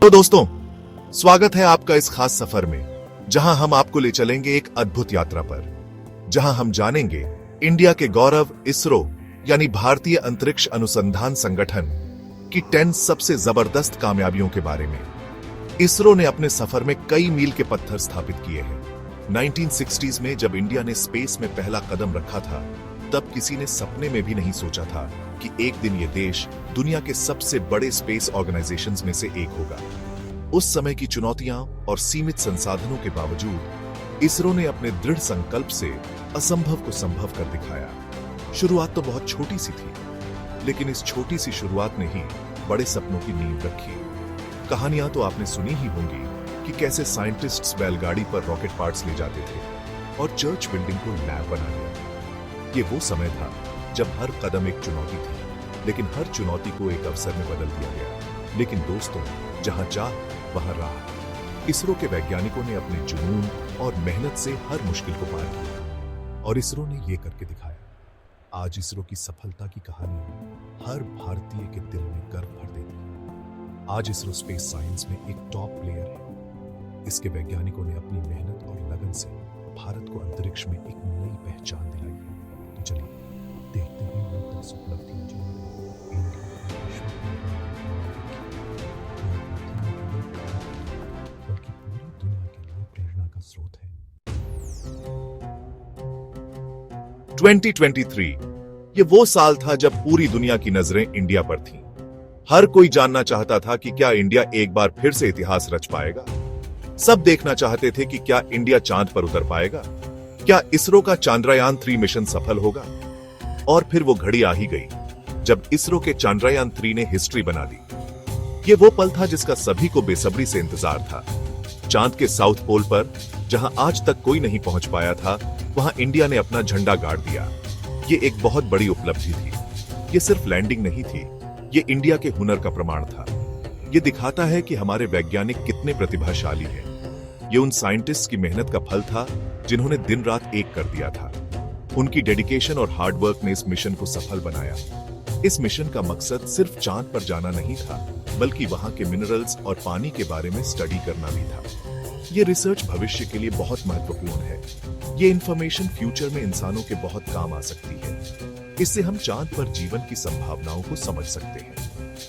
तो दोस्तों, स्वागत है आपका इस खास सफर में, जहां हम आपको ले चलेंगे एक अद्भुत यात्रा पर, जहां हम जानेंगे इंडिया के गौरव इसरो यानी भारतीय अंतरिक्ष अनुसंधान संगठन की 10 सबसे जबरदस्त कामयाबियों के बारे में। इसरो ने अपने सफर में कई मील के पत्थर स्थापित किए हैं। 1960s में जब इंडिया ने स्पेस में पहला कदम रखा था, तब किसी ने सपने में भी नहीं सोचा था कि एक दिन ये देश दुनिया के सबसे बड़े स्पेस ऑर्गेनाइजेशंस में से एक होगा। उस समय की चुनौतियां और सीमित संसाधनों के बावजूद इसरो ने अपने दृढ़ संकल्प से असंभव को संभव कर दिखाया। शुरुआत तो बहुत छोटी सी थी, लेकिन इस छोटी सी शुरुआत ने ही बड़े सपनों की नींव रखी। कहानियां तो आपने सुनी ही होंगी कि कैसे साइंटिस्ट्स बैलगाड़ी पर रॉकेट पार्ट्स ले जाते थे और चर्च बिल्डिंग को लैब बना लिया। ये वो समय था जब हर कदम एक चुनौती थी, लेकिन हर चुनौती को एक अवसर में बदल दिया गया। लेकिन दोस्तों, जहां चाह वहां राह। इसरो के वैज्ञानिकों ने अपने जुनून और मेहनत से हर मुश्किल को पार किया और इसरो ने ये करके दिखाया। आज इसरो की सफलता की कहानी हर भारतीय के दिल में गर्व भर देती है। आज इसरो स्पेस साइंस में एक टॉप प्लेयर है। इसके वैज्ञानिकों ने अपनी मेहनत और लगन से भारत को अंतरिक्ष में एक नई पहचान दिलाई है। तो चलिए देखते हैं वो 10 उपलब्धियां जो इंडिया को विश्व में बल्कि पूरी दुनिया के लिए प्रेरणा का स्रोत है। 2023 ये वो साल था जब पूरी दुनिया की नजरें इंडिया पर थीं। हर कोई जानना चाहता था कि क्या इंडिया एक बार फिर से इतिहास रच पाएगा। सब देखना चाहते थे कि क्या इंडिया चांद पर उतर पाएगा, क्या इसरो का चांद्रयान 3 मिशन सफल होगा। और फिर वो घड़ी आ ही गई जब इसरो के चांद्रयान 3 ने हिस्ट्री बना दी। ये वो पल था जिसका सभी को बेसब्री से इंतजार था। चांद के साउथ पोल पर, जहां आज तक कोई नहीं पहुंच पाया था, वहां इंडिया ने अपना झंडा गाड़ दिया। ये एक बहुत बड़ी उपलब्धि थी। ये सिर्फ लैंडिंग नहीं थी, ये इंडिया के हुनर का प्रमाण था। ये दिखाता है कि हमारे वैज्ञानिक कितने प्रतिभाशाली हैं। ये उन साइंटिस्ट्स की मेहनत का फल था जिन्होंने दिन रात एक कर दिया था। उनकी डेडिकेशन और हार्डवर्क ने इस मिशन को सफल बनाया। इस मिशन का मकसद सिर्फ चांद पर जाना नहीं था, बल्कि वहां के मिनरल्स और पानी के बारे में स्टडी करना भी था। ये रिसर्च भविष्य के लिए बहुत महत्वपूर्ण है। ये इंफॉर्मेशन फ्यूचर में इंसानों के बहुत काम आ सकती है। इससे हम चांद पर जीवन की संभावनाओं को समझ सकते हैं।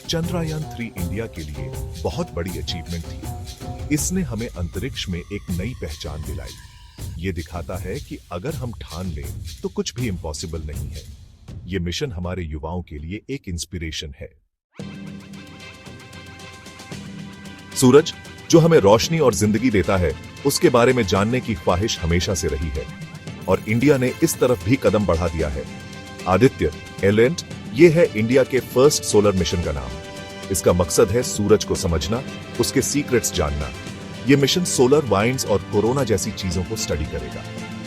चंद्रयान 3 इंडिया के लिए बहुत बड़ी अचीवमेंट थी। इसने हमें अंतरिक्ष में एक नई पहचान दिलाई। ये दिखाता है कि अगर हम ठान लें तो कुछ भी इम्पॉसिबल नहीं है। ये मिशन हमारे युवाओं के लिए एक इंस्पिरेशन है। सूरज, जो हमें रोशनी और जिंदगी देता है, उसके बारे में जानने की ख्वाहिश हमेशा से रही है और इंडिया ने इस तरफ भी कदम बढ़ा दिया है। आदित्य एलेंट, ये है इंडिया के फर्स्ट सोलर मिशन का नाम। इसका मकसद है सूरज को समझना, उसके सीक्रेट्स जानना। ये मिशन सोलर वाइंड्स और कोरोना जैसी चीजों को स्टडी करेगा।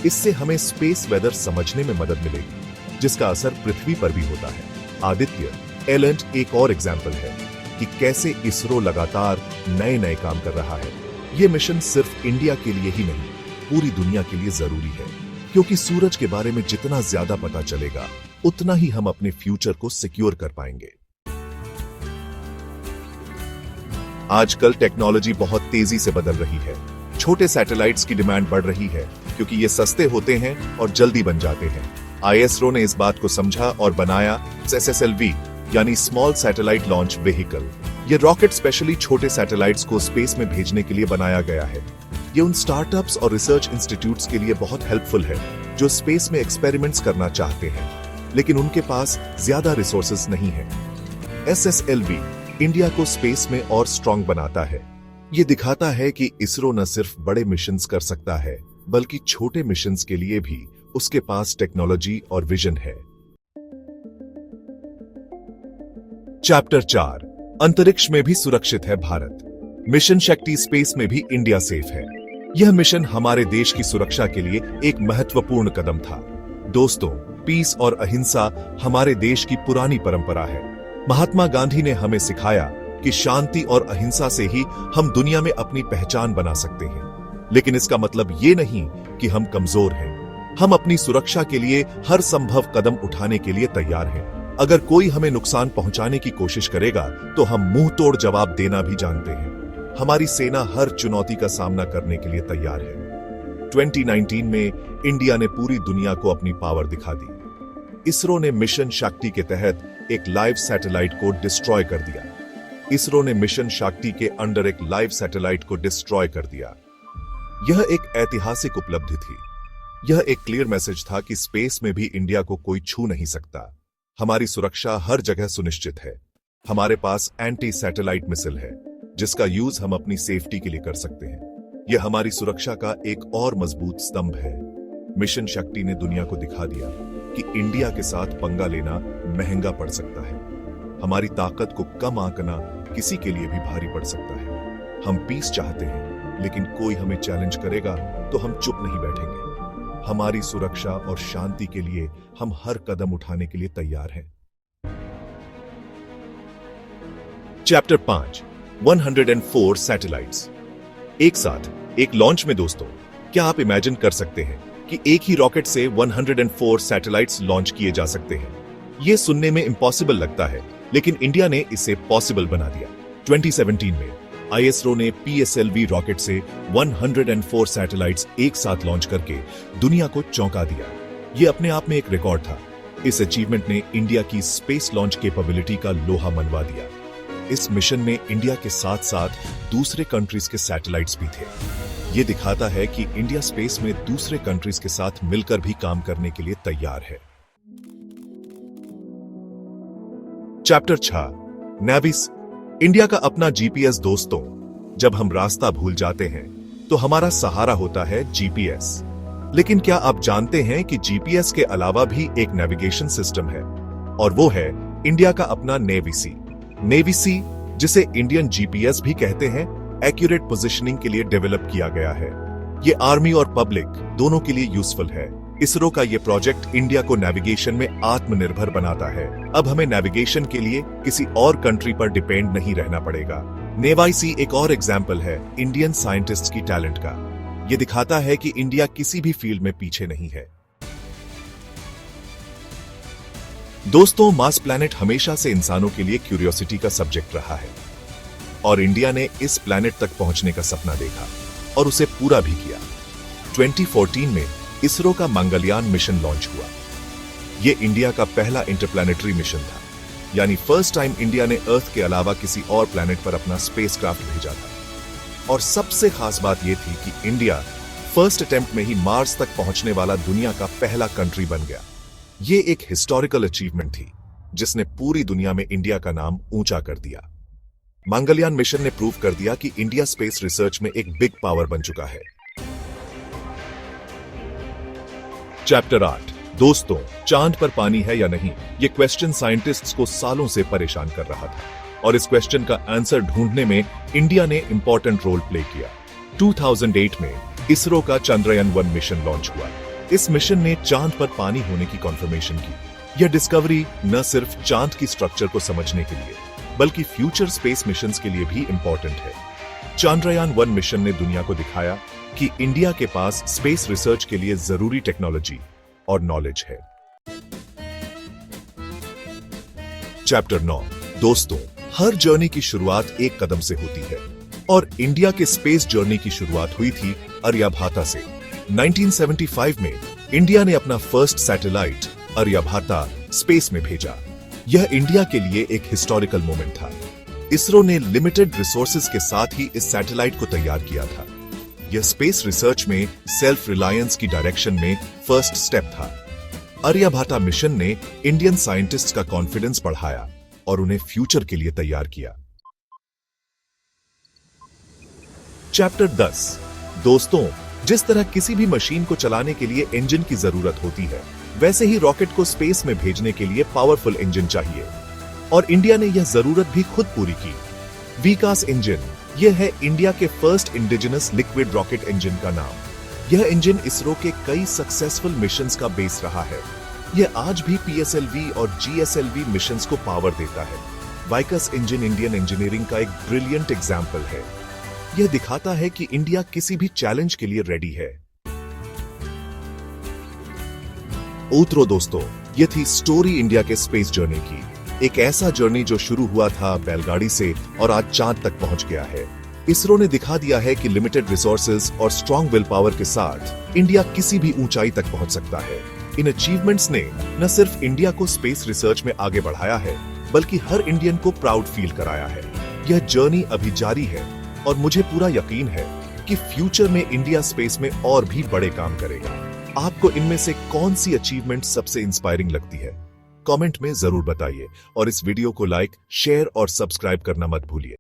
इससे हमें स्पेस वेदर समझने में मदद मिलेगी, जिसका असर पृथ्वी पर भी होता है। आदित्य एलेंट एक और एग्जाम्पल है कि कैसे इसरो लगातार नए नए काम कर रहा है। ये मिशन सिर्फ इंडिया के लिए ही नहीं, पूरी दुनिया के लिए जरूरी है, क्योंकि सूरज के बारे में जितना ज्यादा पता चलेगा, उतना ही हम अपने फ्यूचर को सिक्योर कर पाएंगे। आजकल टेक्नोलॉजी बहुत तेजी से बदल रही है। छोटे सैटेलाइट्स की डिमांड बढ़ रही है क्योंकि ये सस्ते होते हैं और जल्दी बन जाते हैं। आईएसआरओ ने इस बात को समझा और बनाया SSLV यानी स्मॉल सैटेलाइट लॉन्च व्हीकल। ये रॉकेट स्पेशली छोटे सैटेलाइट्स को स्पेस में भेजने के लिए बनाया गया है। ये उन स्टार्टअप्स और रिसर्च इंस्टीट्यूट्स के लिए बहुत हेल्पफुल है जो स्पेस में एक्सपेरिमेंट्स करना चाहते हैं, लेकिन उनके पास ज्यादा रिसोर्सेज नहीं है। SSLV इंडिया को स्पेस में और स्ट्रॉन्ग बनाता है। ये दिखाता है कि इसरो न सिर्फ बड़े मिशंस कर सकता है, बल्कि छोटे मिशंस के लिए भी उसके पास टेक्नोलॉजी और विजन है। चैप्टर 4, अंतरिक्ष में भी सुरक्षित है भारत। मिशन शक्ति स्पेस में भी इंडिया सेफ है। यह मिशन हमारे देश की सुरक्षा के लिए एक महत्वपूर्ण कदम था। दोस्तों, पीस और अहिंसा हमारे देश की पुरानी परंपरा है। महात्मा गांधी ने हमें सिखाया कि शांति और अहिंसा से ही हम दुनिया में अपनी पहचान बना सकते हैं। लेकिन इसका मतलब ये नहीं कि हम कमजोर हैं। हम अपनी सुरक्षा के लिए हर संभव कदम उठाने के लिए तैयार हैं। अगर कोई हमें नुकसान पहुंचाने की कोशिश करेगा तो हम मुंह तोड़ जवाब देना भी जानते हैं। हमारी सेना हर चुनौती का सामना करने के लिए तैयार है। 2019 में इंडिया ने पूरी दुनिया को अपनी पावर दिखा दी। इसरो ने मिशन शक्ति के तहत एक लाइव सैटेलाइट को डिस्ट्रॉय कर दिया। इसरो ने मिशन शक्ति के अंडर एक लाइव सैटेलाइट को डिस्ट्रॉय कर दिया। यह एक ऐतिहासिक उपलब्धि थी। यह एक क्लियर मैसेज था कि स्पेस में भी इंडिया को कोई छू नहीं सकता। हमारी सुरक्षा हर जगह सुनिश्चित है। हमारे पास एंटी सैटेलाइट मिसाइल है, जिसका यूज हम अपनी सेफ्टी के लिए कर सकते हैं। यह हमारी सुरक्षा का एक और मजबूत स्तंभ है। मिशन शक्ति ने दुनिया को दिखा दिया कि इंडिया के साथ पंगा लेना महंगा पड़ सकता है। हमारी ताकत को कम आंकना किसी के लिए भी भारी पड़ सकता है। हम पीस चाहते हैं, लेकिन कोई हमें चैलेंज करेगा तो हम चुप नहीं बैठेंगे। हमारी सुरक्षा और शांति के लिए हम हर कदम उठाने के लिए तैयार हैं। Chapter 5 104 satellites. एक साथ एक लॉन्च में दोस्तों, क्या आप इमेजिन कर सकते हैं कि एक ही रॉकेट से 104 सैटेलाइट्स लॉन्च किए जा सकते हैं? यह सुनने में इम्पॉसिबल लगता है, लेकिन इंडिया ने इसे पॉसिबल बना दिया। 2017 में आईएसआरओ ने पीएसएलवी रॉकेट से 104 सैटेलाइट्स एक साथ लॉन्च करके दुनिया को चौंका दिया। यह अपने आप में एक रिकॉर्ड था। इस अचीवमेंट ने इंडिया की स्पेस लॉन्च कैपेबिलिटी का लोहा मनवा दिया। इस मिशन में इंडिया के साथ साथ दूसरे कंट्रीज के सैटेलाइट्स भी थे। यह दिखाता है कि इंडिया स्पेस में दूसरे कंट्रीज के साथ मिलकर भी काम करने के लिए तैयार है। चैप्टर 6 नेविस। इंडिया का अपना जीपीएस। दोस्तों, जब हम रास्ता भूल जाते हैं तो हमारा सहारा होता है जीपीएस। लेकिन क्या आप जानते हैं कि जीपीएस के अलावा भी एक नेविगेशन सिस्टम है, और वो है इंडिया का अपना नेवीसी। नेवीसी, जिसे इंडियन जीपीएस भी कहते हैं, एक्यूरेट पोजीशनिंग के लिए डेवलप किया गया है। ये आर्मी और पब्लिक दोनों के लिए यूजफुल है। इसरो का ये प्रोजेक्ट इंडिया को नेविगेशन में आत्मनिर्भर बनाता है। अब हमें नेविगेशन के लिए किसी और कंट्री पर डिपेंड नहीं रहना पड़ेगा। नेवाईसी एक और एग्जाम्पल है इंडियन साइंटिस्ट्स की टैलेंट का। ये दिखाता है कि इंडिया किसी भी फील्ड में पीछे नहीं है। दोस्तों, मार्स प्लैनेट हमेशा से इंसानों के लिए क्यूरियोसिटी का सब्जेक्ट रहा है, और इंडिया ने इस प्लैनेट तक पहुंचने का सपना देखा और उसे पूरा भी किया। 2014 में इसरो का मंगलयान मिशन लॉन्च हुआ। यह इंडिया का पहला इंटरप्लैनेटरी मिशन था, यानी फर्स्ट टाइम इंडिया ने अर्थ के अलावा किसी और प्लैनेट पर अपना स्पेसक्राफ्ट भेजा था। और सबसे खास बात यह थी कि इंडिया फर्स्ट अटेम्प्ट में ही मार्स तक पहुंचने वाला दुनिया का पहला कंट्री बन गया। यह एक हिस्टोरिकल अचीवमेंट थी, जिसने पूरी दुनिया में इंडिया का नाम ऊंचा कर दिया। मंगलयान मिशन ने प्रूव कर दिया कि इंडिया स्पेस रिसर्च में एक बिग पावर बन चुका है। चैप्टर 8 दोस्तों, चांद पर पानी है या नहीं, यह क्वेश्चन साइंटिस्ट्स को सालों से परेशान कर रहा था, और इस क्वेश्चन का आंसर ढूंढने में इंडिया ने इंपॉर्टेंट रोल प्ले किया। 2008 में इसरो का चंद्रयान-1 मिशन लॉन्च हुआ। इस मिशन ने चांद पर पानी होने की कॉन्फर्मेशन की। यह डिस्कवरी न सिर्फ चांद की स्ट्रक्चर को समझने के लिए, बल्कि फ्यूचर स्पेस मिशंस के लिए भी इंपॉर्टेंट है। चंद्रयान-1 मिशन ने दुनिया को दिखाया कि इंडिया के पास स्पेस रिसर्च के लिए जरूरी टेक्नोलॉजी और नॉलेज है। चैप्टर 9 दोस्तों, हर जर्नी की शुरुआत एक कदम से होती है, और इंडिया के स्पेस जर्नी की शुरुआत हुई थी आर्यभट्टा से। 1975 में इंडिया ने अपना फर्स्ट सैटेलाइट आर्यभट्टा स्पेस में भेजा। यह इंडिया के लिए एक हिस्टोरिकल मोमेंट था। इसरो ने लिमिटेड रिसोर्सेज के साथ ही इस सैटेलाइट को तैयार किया था। यह स्पेस रिसर्च में सेल्फ रिलायंस की डायरेक्शन में फर्स्ट स्टेप था। आर्यभट्टा मिशन ने इंडियन साइंटिस्ट्स का कॉन्फिडेंस बढ़ाया और उन्हें फ्यूचर के लिए तैयार किया। चैप्टर 10 दोस्तों, जिस तरह किसी भी मशीन को चलाने के लिए इंजन की जरूरत होती है, वैसे ही रॉकेट को स्पेस में भेजने के लिए पावरफुल इंजन चाहिए, और इंडिया ने यह जरूरत भी खुद पूरी की। विकास इंजन, यह है इंडिया के first indigenous liquid rocket engine का नाम। यह इंजन इसरो के कई सक्सेसफुल मिशंस का बेस रहा है। यह आज भी पीएसएलवी और जीएसएलवी मिशंस को पावर देता है। विकास इंजन इंडियन इंजीनियरिंग का एक ब्रिलियंट एग्जाम्पल है। यह दिखाता है कि इंडिया किसी भी चैलेंज के लिए रेडी है। उत्तरो दोस्तों, यह थी स्टोरी इंडिया के स्पेस जर्नी की। एक ऐसा जर्नी जो शुरू हुआ था बैलगाड़ी से और आज चांद तक पहुंच गया है। इसरो ने दिखा दिया है कि लिमिटेड रिसोर्सेज और स्ट्रॉन्ग विल पावर के साथ इंडिया किसी भी ऊंचाई तक पहुंच सकता है। इन अचीवमेंट्स ने न सिर्फ इंडिया को स्पेस रिसर्च में आगे बढ़ाया है, बल्कि हर इंडियन को प्राउड फील कराया है। यह जर्नी अभी जारी है और मुझे पूरा यकीन है कि फ्यूचर में इंडिया स्पेस में और भी बड़े काम करेगा। आपको इनमें से कौन सी अचीवमेंट सबसे इंस्पायरिंग लगती है? कमेंट में जरूर बताइए और इस वीडियो को लाइक, शेयर और सब्सक्राइब करना मत भूलिए।